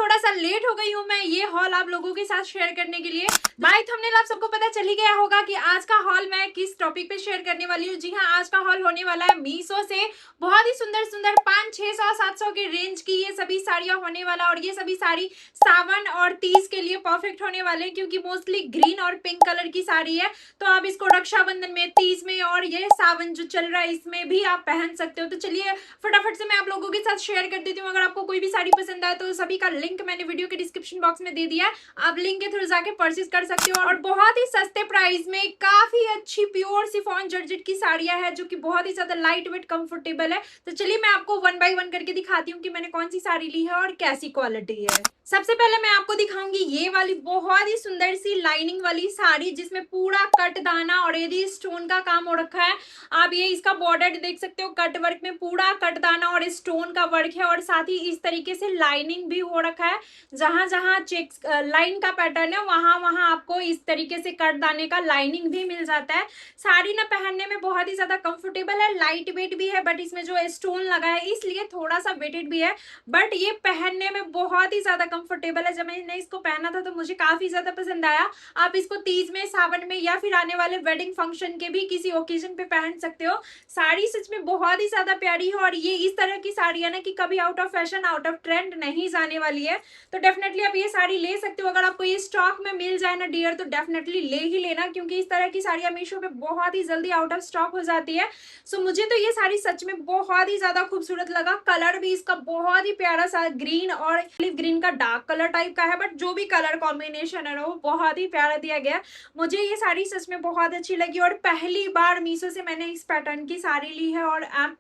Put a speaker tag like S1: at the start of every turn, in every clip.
S1: थोड़ा सा लेट हो गई हूँ मैं ये हॉल आप लोगों के साथ शेयर करने के लिए। बाय थंबनेल आप सबको पता चल ही गया होगा कि आज का हॉल मैं किस टॉपिक पे शेयर करने वाली हूँ। जी हाँ, आज का हॉल होने वाला है मीशो से बहुत ही सुंदर सुंदर 500-600-700 के रेंज की ये सभी साड़ियां होने वाला। और ये सभी साड़ी सावन और तीज के लिए परफेक्ट होने वाले हैं क्योंकि मोस्टली ग्रीन और पिंक कलर की साड़ी है। तो आप इसको रक्षाबंधन में, तीज में और ये सावन जो चल रहा है इसमें भी आप पहन सकते हो। तो चलिए फटाफट से मैं आप लोगों के साथ शेयर कर देती हूँ। अगर आपको कोई भी साड़ी पसंद आए तो सभी का लिंक मैंने वीडियो के डिस्क्रिप्शन बॉक्स में दे दिया है, आप लिंक के थ्रू जाके परचेज कर सकते हो। और बहुत ही सस्ते प्राइस में काफी अच्छी प्योर शिफॉन जॉर्जेट की साड़ियां हैं जो कि बहुत ही ज्यादा लाइट वेट कंफर्टेबल है। तो चलिए मैं आपको वन बाय वन करके दिखाती हूँ कि मैंने कौन सी साड़ी ली है और कैसी क्वालिटी है। सबसे पहले मैं आपको दिखाऊंगी ये वाली बहुत ही सुंदर सी लाइनिंग वाली साड़ी जिसमें पूरा कट दाना और एडी स्टोन का काम हो रखा है। आप ये इसका बॉर्डर देख सकते हो, कट वर्क में पूरा कट दाना और स्टोन का वर्क है और साथ ही इस तरीके से लाइनिंग भी हो रखा है। जहां जहां चेक्स लाइन का पैटर्न है वहां वहां आपको इस तरीके से कट दाने का लाइनिंग भी मिल जाता है। साड़ी ना पहनने में बहुत ही ज्यादा कंफर्टेबल है, लाइट वेट भी है, बट इसमें जो स्टोन लगा है इसलिए थोड़ा सा वेटेड भी है, बट ये पहनने में बहुत ही ज्यादा कंफर्टेबल है। जब मैंने इसको पहना था तो मुझे काफी ज्यादा पसंद आया। आप इसको तीज में, सावन में या फिर आने वाले वेडिंग फंक्शन के भी किसी ओकेजन पे पहन सकते हो। साड़ी सच में बहुत ही ज्यादा प्यारी है और ये इस तरह की साड़ी है ना कि कभी out of fashion, out of trend नहीं जाने वाली है। तो डेफिनेटली आप ये साड़ी ले सकते हो। अगर आपको ये स्टॉक में मिल जाए ना डियर तो डेफिनेटली ले ही लेना, क्योंकि इस तरह की साड़ियां मीशो पे बहुत ही जल्दी आउट ऑफ स्टॉक हो जाती है। सो मुझे तो ये साड़ी सच में बहुत ही ज्यादा खूबसूरत लगा। कलर भी इसका बहुत ही प्यारा सा ग्रीन और ऑलिव ग्रीन का डार्क कलर टाइप का है, बट जो भी कलर कॉम्बिनेशन है ना वो बहुत ही प्यारा दिया गया। मुझे ये साड़ी सच में बहुत अच्छी लगी और पहली बार मीशो से मैंने इस पैटर्न की साड़ी ली है और आई एम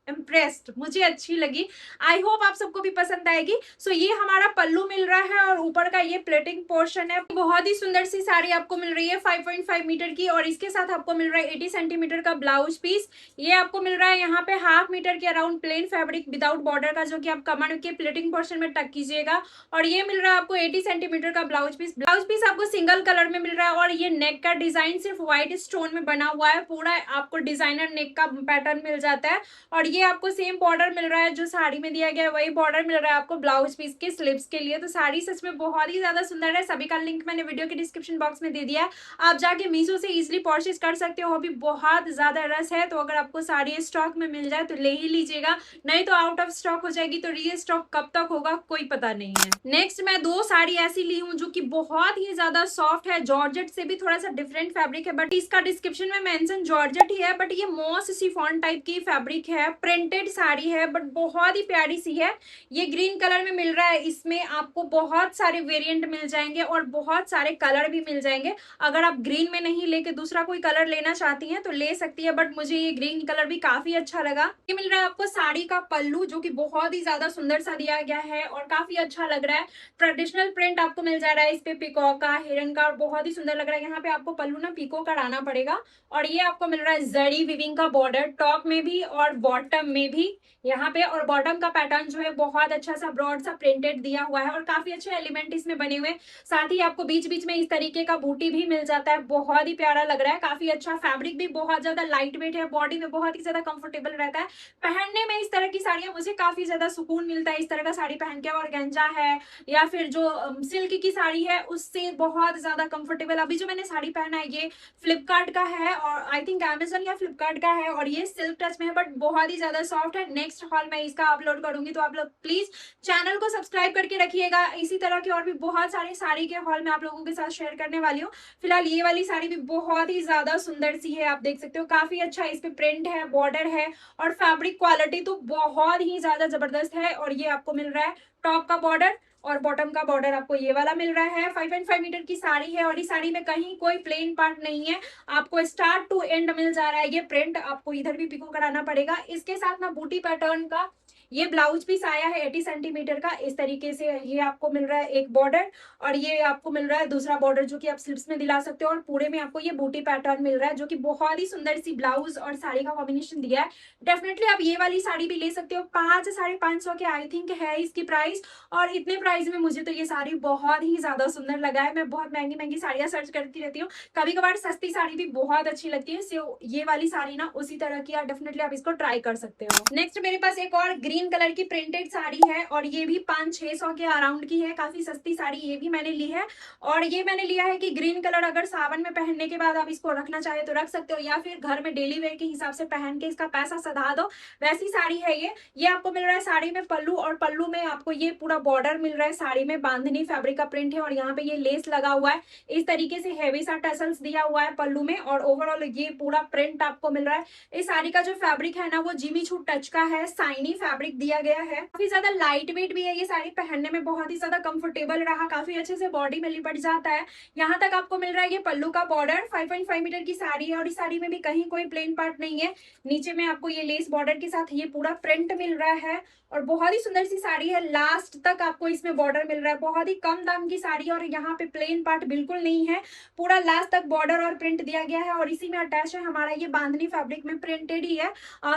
S1: इम्प्रेस्ड, मुझे अच्छी लगी। आई होप आप सबको भी पसंद आएगी। सो ये हमारा पल्लू मिल रहा है और ऊपर का ये प्लेटिंग पोर्शन है। बहुत ही सुंदर सी साड़ी आपको मिल रही है 5.5 मीटर की और इसके साथ आपको मिल रहा है 80 सेंटीमीटर का ब्लाउज पीस। ये आपको मिल रहा है यहाँ पे हाफ मीटर के around plane fabric without border का, जो कि आप कमर के प्लेटिंग पोर्शन में टक कीजिएगा। और ये मिल रहा है आपको 80 सेंटीमीटर का ब्लाउज पीस। ब्लाउज पीस आपको सिंगल कलर में मिल रहा है और ये नेक का डिजाइन सिर्फ व्हाइट स्टोन में बना हुआ है। पूरा आपको डिजाइनर नेक का पैटर्न मिल जाता है और ये आपको सेम बॉर्डर मिल रहा है जो साड़ी में दिया गया है, वही बॉर्डर मिल रहा है आपको ब्लाउज पीस के स्लीव्स के लिए। तो साड़ी सच में बहुत ही ज्यादा सुंदर है। सभी का लिंक मैंने वीडियो के डिस्क्रिप्शन बॉक्स में दे दिया है, आप जाके मीशो से इजिली परचेज कर सकते हो। अभी बहुत ज्यादा रस है तो अगर आपको साड़ी स्टॉक में मिल जाए तो ले ही लीजिएगा, नहीं तो आउट ऑफ स्टॉक हो जाएगी। तो री स्टॉक कब तक होगा कोई पता नहीं है। नेक्स्ट मैं दो साड़ी ऐसी ली हूँ जो कि बहुत ही ज्यादा सॉफ्ट है, जॉर्जेट से भी थोड़ा सा डिफरेंट फैब्रिक है, बट इसका डिस्क्रिप्शन में मेंशन जॉर्जेट ही है, बट ये मॉस शिफॉन टाइप की फैब्रिक है, प्रिंटेड साड़ी है, बट बहुत ही प्यारी सी है। ये ग्रीन कलर में मिल रहा है। इसमें आपको बहुत सारे वेरिएंट मिल जाएंगे और बहुत सारे कलर भी मिल जाएंगे। अगर आप ग्रीन में नहीं लेके दूसरा कोई कलर लेना चाहती हैं तो ले सकती है, बट मुझे ये ग्रीन कलर भी काफी अच्छा लगा। ये मिल रहा है आपको साड़ी का पल्लू जो कि बहुत ही ज्यादा सुंदर सा दिया गया है और काफी अच्छा लग रहा है। ट्रेडिशनल प्रिंट आपको मिल जा रहा है इस पे, पिकॉक का, हिरन का, और बहुत ही सुंदर लग रहा है। यहाँ पे आपको पल्लू ना पीको कराना पड़ेगा। और ये आपको मिल रहा है जरी विविंग का बॉर्डर, टॉप में भी और बॉटम में भी यहाँ पे। और बॉटम का पैटर्न जो है बहुत अच्छा सा ब्रॉड सा प्रिंटेड दिया हुआ है और काफी अच्छे एलिमेंट इसमें बने हुए। साथ ही आपको बीच बीच में इस तरीके का बूटी भी मिल जाता है, बहुत ही प्यारा लग रहा है। काफी अच्छा फैब्रिक भी बहुत ज्यादा लाइट वेट है, बॉडी में बहुत ही ज्यादा कंफर्टेबल रहता है। पहनने में इस तरह की साड़ियां मुझे काफी ज्यादा सुकून मिलता है इस तरह का साड़ी पहन के। और गंजा है या फिर जो सिल्क की साड़ी है उससे बहुत ज्यादा कंफर्टेबल। अभी जो मैंने साड़ी पहना है ये फ्लिपकार्ट का है और आई थिंक अमेजन या फ्लिपकार्ट का है और ये सिल्क टच में है, बट बहुत ही ज्यादा सॉफ्ट है। नेक्स्ट हॉल मैं इसका अपलोड करूंगी तो आप लोग प्लीज चैनल को सब्सक्राइब करके रखिएगा। इसी तरह के और भी बहुत सारे साड़ी के हॉल मैं आप लोगों के साथ शेयर करने वाली हूँ। फिलहाल ये वाली साड़ी भी बहुत ही ज्यादा सुंदर सी है, आप देख सकते हो काफी अच्छा इस पे प्रिंट है, बॉर्डर है और फैब्रिक क्वालिटी तो बहुत ही ज्यादा जबरदस्त है। और ये आपको मिल रहा है टॉप का बॉर्डर और बॉटम का बॉर्डर आपको ये वाला मिल रहा है। 5.5 मीटर की साड़ी है और इस साड़ी में कहीं कोई प्लेन पार्ट नहीं है, आपको स्टार्ट टू एंड मिल जा रहा है ये प्रिंट। आपको इधर भी पिको कराना पड़ेगा। इसके साथ ना बूटी पैटर्न का ये ब्लाउज पीस आया है 80 सेंटीमीटर का। इस तरीके से ये आपको मिल रहा है एक बॉर्डर और ये आपको मिल रहा है दूसरा बॉर्डर जो कि आप स्लिप्स में दिला सकते हो। और पूरे में आपको ये बूटी पैटर्न मिल रहा है जो कि बहुत ही सुंदर सी ब्लाउज और साड़ी का कॉम्बिनेशन दिया है। डेफिनेटली आप ये वाली साड़ी भी ले सकते हो। 500-550 के आई थिंक है इसकी प्राइस। और इतने प्राइस में मुझे तो ये साड़ी बहुत ही ज्यादा सुंदर लगा है। मैं बहुत महंगी महंगी साड़ियां सर्च करती रहती हूँ, कभी कभार सस्ती साड़ी भी बहुत अच्छी लगती है। सो ये वाली साड़ी ना उसी तरह की, डेफिनेटली आप इसको ट्राई कर सकते हो। नेक्स्ट मेरे पास एक और ग्रीन ग्रीन कलर की प्रिंटेड साड़ी है और ये भी 500-600 के अराउंड की है, काफी सस्ती साड़ी ये भी मैंने ली है। और ये मैंने लिया है कि ग्रीन कलर अगर सावन में पहनने के बाद आप इसको रखना चाहे तो रख सकते हो, या फिर घर में डेली वेयर के हिसाब से पहन के इसका पैसा सधा दो, वैसी साड़ी है ये आपको मिल रहा है साड़ी में पल्लू, और पल्लू में आपको ये पूरा बॉर्डर मिल रहा है, साड़ी में बांधनी फैब्रिक का प्रिंट है और यहाँ पे ये लेस लगा हुआ है, इस तरीके से हैवी सा टसल्स दिया हुआ है पल्लू में, और ओवरऑल ये पूरा प्रिंट आपको मिल रहा है। इस साड़ी का जो फैब्रिक है ना वो जिमी छू टच का है, साइनी फैब्रिक दिया गया है, काफी ज्यादा लाइट वेट भी है, ये साड़ी पहनने में बहुत ही ज्यादा कंफर्टेबल रहा, काफी अच्छे से बॉडी में लिपट जाता है। यहाँ तक आपको मिल रहा है ये पल्लू का बॉर्डर, 5.5 मीटर की साड़ी है और इस साड़ी में भी कहीं कोई प्लेन पार्ट नहीं है, नीचे में आपको ये लेस बॉर्डर के साथ ये पूरा प्रिंट मिल रहा है और बहुत ही सुंदर सी साड़ी है, लास्ट तक आपको इसमें बॉर्डर मिल रहा है, बहुत ही कम दाम की साड़ी है और यहाँ पे प्लेन पार्ट बिल्कुल नहीं है, पूरा लास्ट तक बॉर्डर और प्रिंट दिया गया है और इसी में अटैच है हमारा ये बांधनी फैब्रिक में प्रिंटेड ही है,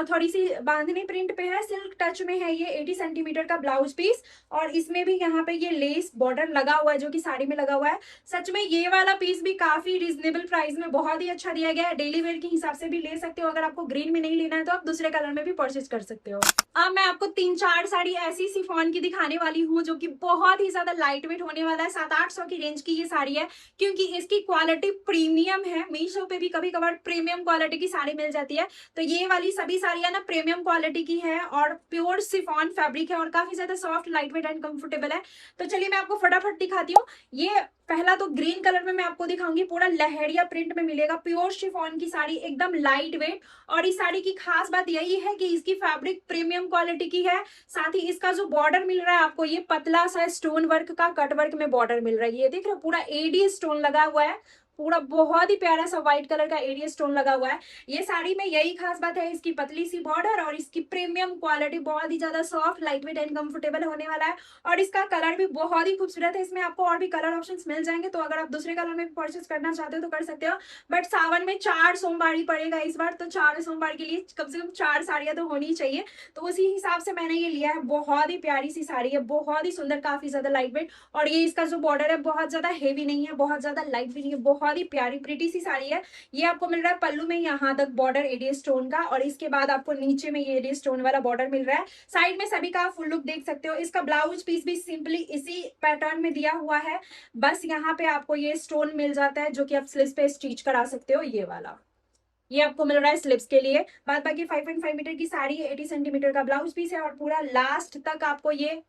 S1: थोड़ी सी बांधनी प्रिंट पे है, सिल्क टच में है, ये 80 सेंटीमीटर का ब्लाउज पीस और इसमें भी यहाँ पे ये लेस बॉर्डर लगा हुआ है जो कि साड़ी में लगा हुआ है। सच में ये वाला पीस भी काफी रिजनेबल प्राइस में बहुत ही अच्छा दिया गया है, डेली वेयर के हिसाब से भी ले सकते हो, अगर आपको ग्रीन में नहीं लेना है तो आप दूसरे कलर में भी परचेज कर सकते हो। अब मैं आपको 3-4 साड़ी ऐसी शिफॉन की दिखाने वाली हूँ जो कि बहुत ही ज्यादा लाइट वेट होने वाला है, 700-800 की रेंज की ये साड़ी है, क्योंकि इसकी क्वालिटी प्रीमियम है, मीशो पे भी कभी कभार प्रीमियम क्वालिटी की साड़ी मिल जाती है, तो ये वाली सभी साड़ियां ना प्रीमियम क्वालिटी की है और प्योर शिफॉन फैब्रिक है और काफी ज्यादा soft, light weight and comfortable है। तो चलिए मैं आपको फटाफट दिखाती हूँ। ये पहला तो ग्रीन कलर में मैं आपको दिखाऊंगी, पूरा लहरिया प्रिंट में मिलेगा, प्योर शिफॉन की साड़ी, एकदम लाइट वेट, और इस साड़ी की खास बात यही है कि इसकी फैब्रिक प्रीमियम क्वालिटी की है, साथ ही इसका जो बॉर्डर मिल रहा है आपको ये पतला सा स्टोन वर्क का कट वर्क में बॉर्डर मिल रहा है, ये देख रहे हो पूरा एडी स्टोन लगा हुआ है, पूरा बहुत ही प्यारा सा व्हाइट कलर का एडी स्टोन लगा हुआ है। ये साड़ी में यही खास बात है, इसकी पतली सी बॉर्डर और इसकी प्रीमियम क्वालिटी, बहुत ही ज्यादा soft, light weight and comfortable होने वाला है और इसका कलर भी बहुत ही खूबसूरत है। इसमें आपको और भी कलर ऑप्शंस मिल जाएंगे, तो अगर आप दूसरे कलर में परचेस करना चाहते हो तो कर सकते हो, बट सावन में 4 सोमवारी पड़ेगा इस बार, तो 4 सोमवार के लिए कम से कम 4 साड़ियां तो होनी चाहिए, तो उसी हिसाब से मैंने ये लिया है। बहुत ही प्यारी सी साड़ी है, बहुत ही सुंदर, काफी ज्यादा लाइट वेट, और ये इसका जो बॉर्डर है बहुत ज्यादा हेवी नहीं है, बहुत ज्यादा लाइट वेट, ये बहुत ही प्यारी प्रिटी सी साड़ी है। ये आपको मिल रहा है पल्लू में यहाँ तक बॉर्डर एडी स्टोन का, और इसके बाद आपको नीचे में ये एडी स्टोन वाला बॉर्डर मिल रहा है, साइड में सभी का फुल लुक देख सकते हो। इसका ब्लाउज पीस भी सिंपली इसी पैटर्न में दिया हुआ है, बस यहाँ पे आपको ये स्टोन मिल जाता है जो कि आप स्लीव्स पे स्टिच करा सकते हो, ये वाला ये आपको मिल रहा है स्लिप्स के लिए। बाद बाकी 5.5 मीटर की साड़ी है, 80 सेंटीमीटर का ब्लाउज पीस है और पूरा लास्ट तक आपको ये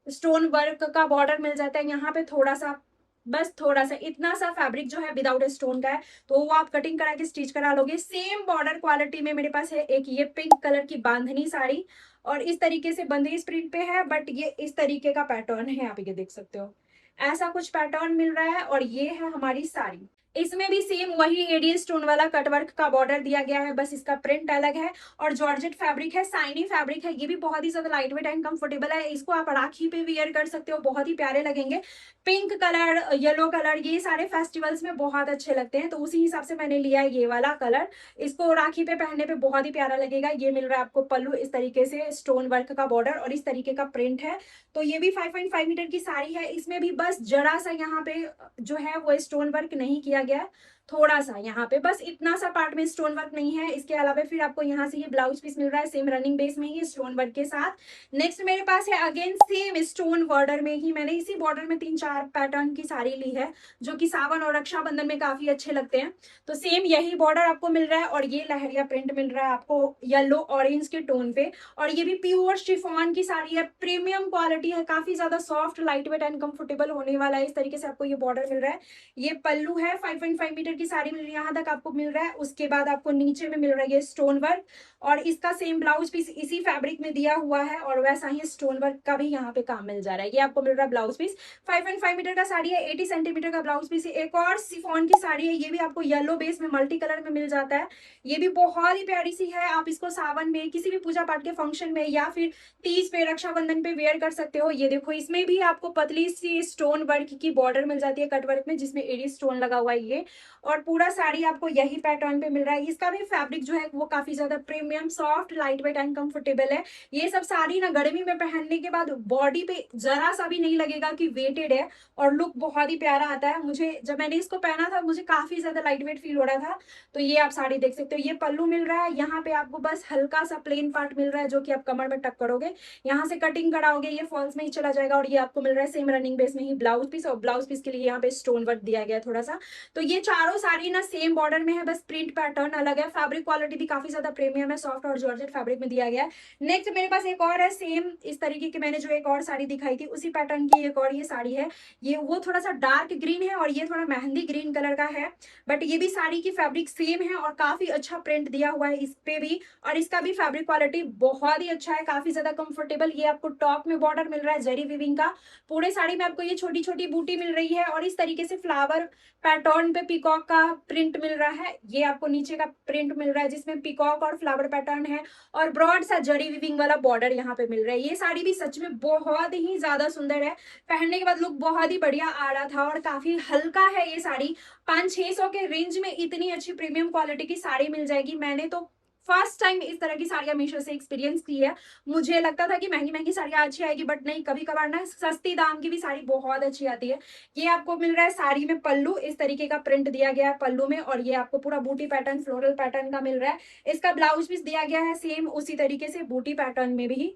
S1: स्टोन वर्क का बॉर्डर मिल जाता है। यहाँ पे थोड़ा सा, बस थोड़ा सा, इतना सा फैब्रिक जो है विदाउट स्टोन का है, तो वो आप कटिंग करा के स्टिच करा लोगे। सेम बॉर्डर क्वालिटी में मेरे पास है एक ये पिंक कलर की बांधनी साड़ी, और इस तरीके से बंदेज प्रिंट पे है, बट ये इस तरीके का पैटर्न है, आप ये देख सकते हो, ऐसा कुछ पैटर्न मिल रहा है। और ये है हमारी साड़ी, इसमें भी सेम वही एडी स्टोन वाला कटवर्क का बॉर्डर दिया गया है, बस इसका प्रिंट अलग है और जॉर्जेट फैब्रिक है, साइनी फैब्रिक है, ये भी बहुत ही ज्यादा लाइट वेट एंड कंफर्टेबल है। इसको आप राखी पे वियर कर सकते हो, बहुत ही प्यारे लगेंगे। पिंक कलर, येलो कलर, ये सारे फेस्टिवल्स में बहुत अच्छे लगते हैं, तो उसी हिसाब से मैंने लिया है ये वाला कलर। इसको राखी पे पहनने पे बहुत ही प्यारा लगेगा। ये मिल रहा है आपको पल्लू, इस तरीके से स्टोन वर्क का बॉर्डर और इस तरीके का प्रिंट है। तो ये भी 5.5 मीटर की साड़ी है, इसमें भी बस जरा सा यहाँ पे जो है वो स्टोन वर्क नहीं किया गया, थोड़ा सा यहाँ पे, बस इतना सा पार्ट में स्टोन वर्क नहीं है। इसके अलावा फिर आपको यहाँ से ये ब्लाउज पीस मिल रहा है सेम रनिंग बेस में ही स्टोन वर्क के साथ। नेक्स्ट मेरे पास है अगेन सेम स्टोन बॉर्डर में ही, मैंने इसी बॉर्डर में 3-4 पैटर्न की साड़ी ली है जो कि सावन और रक्षाबंधन में काफी अच्छे लगते हैं। तो सेम यही बॉर्डर आपको मिल रहा है और ये लहरिया प्रिंट मिल रहा है आपको येलो ऑरेंज के टोन पे, और ये भी प्योर शिफॉन की साड़ी है, प्रीमियम क्वालिटी है, काफी ज्यादा soft, light weight and comfortable होने वाला है। इस तरीके से आपको ये बॉर्डर मिल रहा है, ये पल्लू है, 5.5 मीटर की साड़ी मिल रही है, यहाँ तक आपको मिल रहा है। उसके बाद आपको नीचे में मिल रहा है ये स्टोन वर्क, और इसका सेम ब्लाउज पीस इसी फैब्रिक में दिया हुआ है और वैसा ही स्टोन वर्क का भी यहाँ पे काम मिल जा रहा है। ये आपको मिल रहा है ब्लाउज पीस, 5.5 मीटर का साड़ी है, 80 सेंटीमीटर का ब्लाउज पीस है। एक और शिफॉन की साड़ी है, ये भी आपको येलो बेस में मल्टी कलर में मिल जाता है, ये भी बहुत ही प्यारी सी है। आप इसको सावन में किसी भी पूजा पाठ के फंक्शन में या फिर तीज पे, रक्षाबंधन पे वेयर कर सकते हो। ये देखो, इसमें भी आपको पतली सी स्टोन वर्क की बॉर्डर मिल जाती है कट वर्क में, जिसमें एडी स्टोन लगा हुआ है ये, और पूरा साड़ी आपको यही पैटर्न पे मिल रहा है। इसका भी फैब्रिक जो है वो काफी ज्यादा premium, soft, light weight and comfortable है। ये सब साड़ी ना गर्मी में पहनने के बाद बॉडी पे जरा सा भी नहीं लगेगा कि वेटेड है, और लुक बहुत ही प्यारा आता है। मुझे जब मैंने इसको पहना था मुझे काफी ज्यादा लाइट वेट फील हो रहा था। तो ये आप साड़ी देख सकते हो, ये पल्लू मिल रहा है, यहाँ पे आपको बस हल्का सा प्लेन पार्ट मिल रहा है जो कि आप कमर में टक करोगे, यहाँ से कटिंग कराओगे ये फॉल्स में ही चला जाएगा। और ये आपको मिल रहा है सेम रनिंग बेस में ही ब्लाउज पीस, और ब्लाउज पीस के लिए यहाँ पे स्टोन वर्क दिया गया है थोड़ा सा। तो ये चारों साड़ी ना सेम बॉर्डर में है, बस प्रिंट पैटर्न अलग है। फैब्रिक क्वालिटी भी काफी ज्यादा प्रीमियम है, सॉफ्ट और जॉर्जेट फैब्रिक में दिया गया है। नेक्स्ट मेरे पास एक और है सेम इस तरीके की, मैंने जो एक और साड़ी दिखाई थी उसी पैटर्न की एक और ये साड़ी है। ये वो थोड़ा सा डार्क ग्रीन है और ये थोड़ा मेहंदी ग्रीन कलर का है, बट ये भी साड़ी की फैब्रिक सेम है और काफी अच्छा प्रिंट दिया हुआ है इस पे भी। और इसका भी फैब्रिक क्वालिटी बहुत ही अच्छा है, काफी ज्यादा कंफर्टेबल। ये आपको टॉप में बॉर्डर मिल रहा है जरी वीविंग का, पूरे साड़ी में आपको ये छोटी छोटी बूटी मिल रही है, और इस तरीके से फ्लावर पैटर्न पे पीकॉक का प्रिंट मिल रहा है। ये आपको नीचे का प्रिंट मिल रहा है जिसमें पीकॉक और फ्लावर पैटर्न है, और ब्रॉड सा जरी वीविंग वाला बॉर्डर यहाँ पे मिल रहा है। ये साड़ी भी सच में बहुत ही ज्यादा सुंदर है, पहनने के बाद लुक बहुत ही बढ़िया आ रहा था, और काफी हल्का है ये साड़ी। 500-600 के रेंज में इतनी अच्छी प्रीमियम क्वालिटी की साड़ी मिल जाएगी। मैंने तो फर्स्ट टाइम इस तरह की साड़ियां मीशो से एक्सपीरियंस की है। मुझे लगता था कि महंगी महंगी साड़ियां अच्छी आएगी, बट नहीं, कभी कभार ना सस्ती दाम की भी साड़ी बहुत अच्छी आती है। ये आपको मिल रहा है साड़ी में पल्लू, इस तरीके का प्रिंट दिया गया है पल्लू में, और ये आपको पूरा बूटी पैटर्न फ्लोरल पैटर्न का मिल रहा है। इसका ब्लाउज पीस दिया गया है सेम उसी तरीके से बूटी पैटर्न में भी।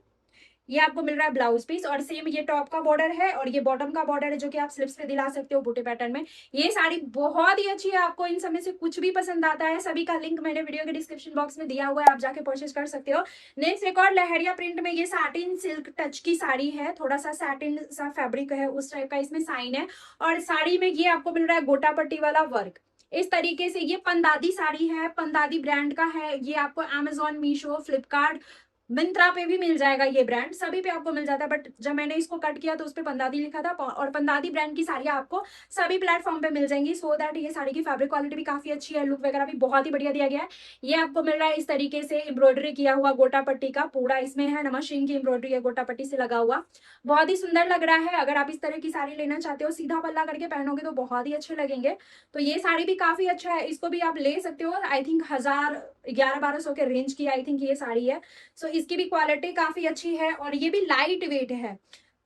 S1: ये आपको मिल रहा है ब्लाउज पीस, और सेम ये टॉप का बॉर्डर है और ये बॉटम का बॉर्डर है जो कि आप स्लिप्स पे दिला सकते हो बूटे पैटर्न में। ये साड़ी बहुत ही अच्छी है, आपको इन सब में से कुछ भी पसंद आता है सभी का लिंक मैंने वीडियो के डिस्क्रिप्शन बॉक्स में दिया हुआ है, आप जाके परचेज कर सकते हो। नेक्स्ट एक और लहरिया प्रिंट में ये सैटिन सिल्क टच की साड़ी है, थोड़ा सा सैटिन सा फैब्रिक है उस टाइप का इसमें साइन है, और साड़ी में ये आपको मिल रहा है गोटा पट्टी वाला वर्क इस तरीके से। ये पंदादी साड़ी है, पंदादी ब्रांड का है। ये आपको अमेजोन, मीशो, फ्लिपकार्ट, मिंत्रा पे भी मिल जाएगा, ये ब्रांड सभी पे आपको मिल जाता है, बट जब मैंने इसको कट किया तो उस पे पंदादी लिखा था, और पंदादी ब्रांड की साड़ियां आपको सभी प्लेटफॉर्म पे मिल जाएंगी। सो दैट ये साड़ी की फैब्रिक क्वालिटी भी काफी अच्छी है, लुक वगैरह भी बहुत ही बढ़िया दिया गया है। ये आपको मिल रहा है इस तरीके से एम्ब्रॉयडरी किया हुआ गोटा पट्टी का, पूरा इसमें है नमशीन की एम्ब्रॉयडरी है गोटा पट्टी से लगा हुआ, बहुत ही सुंदर लग रहा है। अगर आप इस तरह की साड़ी लेना चाहते हो सीधा पल्ला करके पहनोगे तो बहुत ही अच्छे लगेंगे। तो ये साड़ी भी काफी अच्छा है, इसको भी आप ले सकते हो। आई थिंक 1000-1100-1200 के रेंज की आई थिंक ये साड़ी है। सो इसकी भी क्वालिटी काफी अच्छी है, और ये भी लाइट वेट है।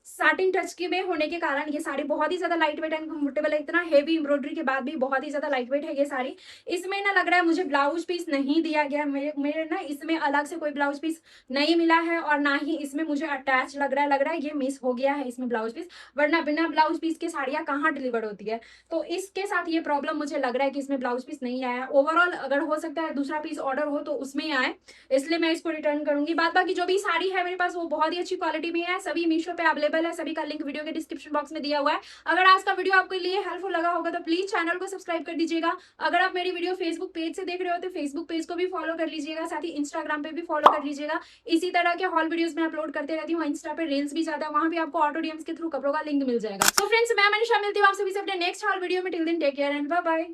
S1: साटिन टच के में होने के कारण ये साड़ी बहुत ही ज्यादा लाइट वेट एंड कंफर्टेबल है। इतना हेवी एम्ब्रॉयडरी के बाद भी बहुत ही ज्यादा लाइट वेट है ये साड़ी। इसमें ना लग रहा है मुझे ब्लाउज पीस नहीं दिया गया, मेरे ना इसमें अलग से कोई ब्लाउज पीस नहीं मिला है, और ना ही इसमें मुझे अटैच लग रहा है ये मिस हो गया है इसमें ब्लाउज पीस, वरना बिना ब्लाउज पीस के साड़ियां कहाँ डिलीवर होती है। तो इसके साथ ये प्रॉब्लम मुझे लग रहा है कि इसमें ब्लाउज पीस नहीं आया। ओवरऑल अगर हो सकता है दूसरा पीस ऑर्डर हो तो उसमें आए, इसलिए मैं इसको रिटर्न करूंगी। बाद बाकी जो भी साड़ी है मेरे पास वो बहुत ही अच्छी क्वालिटी में है, सभी मीशो पे अवेलेबल है, सभी का लिंक वीडियो के डिस्क्रिप्शन बॉक्स में दिया हुआ है। अगर आज का वीडियो आपके लिए हेल्पफुल लगा होगा तो प्लीज चैनल को सब्सक्राइब कर दीजिएगा। अगर आप मेरी वीडियो फेसबुक पेज से देख रहे हो तो फेसबुक पेज को भी फॉलो कर लीजिएगा, साथ ही इंस्टाग्राम पे भी फॉलो कर लीजिएगा। इसी तरह के हॉल वीडियोस मैं अपलोड करते रहती हूँ, इंस्टा पे रील्स भी ज्यादा, वहां भी आपको ऑटो डीएम्स के थ्रू कपड़ों का लिंक मिल जाएगा। सो फ्रेंड्स, मैं मनीषा मिलती हूँ आपसे भी नेक्स्ट हॉल वीडियो में। Till then take care and bye bye.